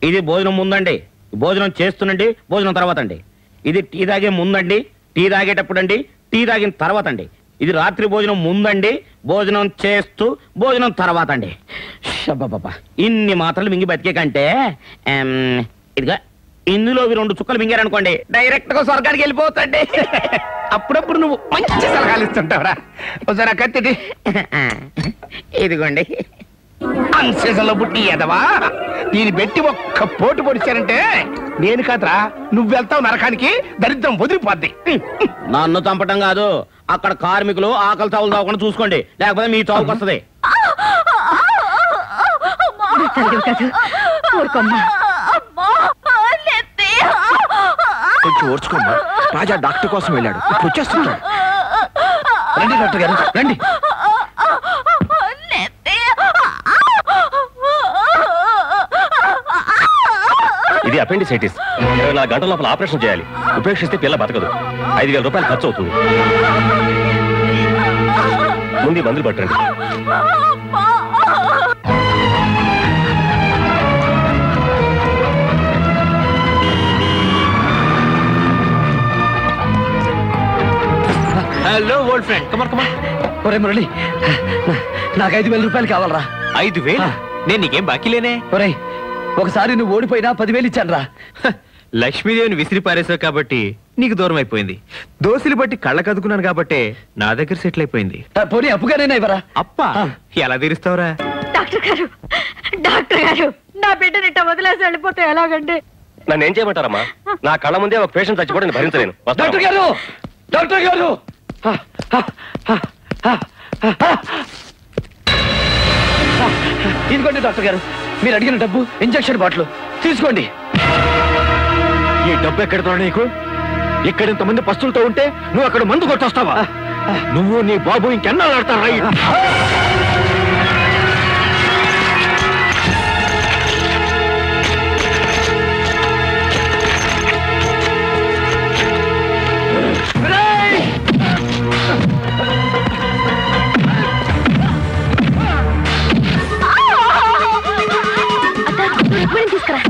ఇది భోజనం ముందండి, భోజనం చేస్తున్నండి, భోజనం తర్వాత అండి. ఇది టీ తాగే ముందండి, టీ తాగేటప్పుడు అండి, టీ తాగిన తర్వాత అండి. ఇది రాత్రి భోజనం ముందండి, భోజనం చేస్తూ భోజనం తర్వాత అండి. షబ్బబ్బబ్బా, ఇన్ని మాత్రలు మింగి బతికే కంటే ఇదిగా ఇందులో 2 చుక్కలు మింగారనుకోండి డైరెక్ట్ గా స్వర్గానికి వెళ్ళిపోతండి. అప్పుడప్పుడు నువ్వు మంచి సలహాలు ఇస్తుంటావురా. ఒకసారి కత్తిది. ఇదిగోండి. అన్సీజన్లో పుట్టి ఎదవా, దీన్ని పెట్టి ఒక్క పోటు పొడిచారంటే నేను కాదురా, నువ్వు వెళ్తావు నరకానికి, దరిద్రం వదిలిపోద్ది. నన్ను చంపటం కాదు, అక్కడ కార్మికులు ఆకలి చావులు తాగకుండా చూసుకోండి, లేకపోతే మీ చావుకు వస్తుంది. కొంచెం ఓర్చుకోమ్మా, రాజా డాక్టర్ కోసం వెళ్ళాడు, ఇప్పుడు వచ్చేస్తున్నాడు. రండి డాక్టర్ గారు రండి. ఇది అపెండిసైటిస్, 24 గంటల లోపల ఆపరేషన్ చేయాలి. ఉపేక్షిస్తే పిల్ల బతకదు. 5,000 రూపాయలు ఖర్చు అవుతుంది. ముందు మందులు పట్టండి. హలో ఓల్డ్ ఫ్రెండ్, కమర్. ఒరే మురళి, నాకు 5,000 రూపాయలు కావాలరా. 5,000? నేను నీకేం బాకీ లేనే. ఒరే, ఒకసారి నువ్వు ఓడిపోయినా 10,000 ఇచ్చాను రా. లక్ష్మీదేవిని విసిరి పారేసావు కాబట్టి నీకు దూరం అయిపోయింది. దోశలు బట్టి కళ్ళ కదుకున్నాను కాబట్టి నా దగ్గర సెటిల్ అయిపోయింది. పోనీ అప్పుగానైనా ఇవ్వరా. అప్ప ఎలా తీరుస్తావురా? డాక్టర్ గారు నా బిడ్డనిట్ట వదిలేసి వెళ్ళిపోతే ఎలాగండి? నన్ను ఏం చేయమంటారమ్మా? నా కళ్ళ ముందే ఒక పేషెంట్ చచ్చిపోవడం భరించలేను. డాక్టర్ గారు, డాక్టర్ గారు, ఇదిగోండి డాక్టర్ గారు, మీరు అడిగిన డబ్బు, ఇంజక్షన్ బాటిల్ తీసుకోండి. ఈ డబ్బు ఎక్కడతో నీకు? ఇక్కడ ఇంతమంది పస్తులతో ఉంటే నువ్వు అక్కడ మందు కొట్టొస్తావా? నువ్వు నీ బాబు ఇంకెన్నాళ్ళు ఆడతారా? తీసుకురా.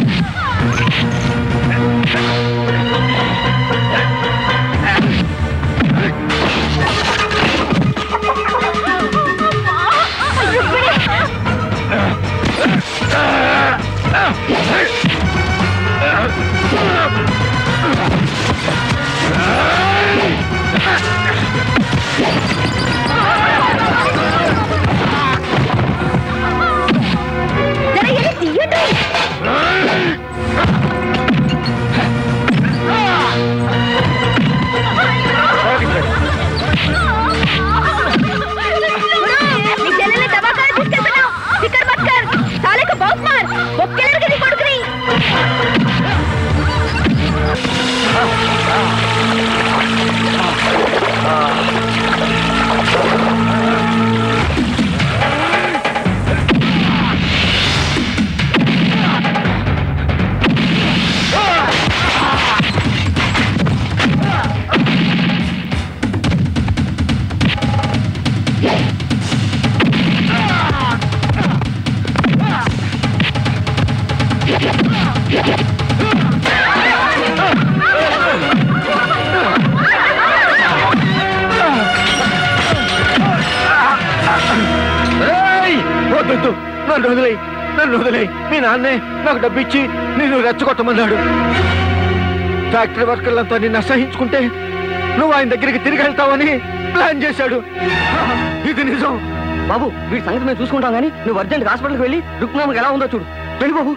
నన్ను వదిలేయ్. మీ నాన్నే నాకు డబ్బిచ్చి నిన్ను రెచ్చగొట్టమన్నాడు. ఫ్యాక్టరీ వర్కర్లంతా నిన్ను అసహించుకుంటే నువ్వు ఆయన దగ్గరికి తిరిగి వెళ్తావని ప్లాన్ చేశాడు. ఇది నిజం. బాబు, వీడి సంగతి మేము చూసుకుంటాం కానీ నువ్వు అర్జెంట్ హాస్పిటల్కి వెళ్ళి రుక్మామకి ఎలా ఉందో చూడు. వెళ్ళి బాబు.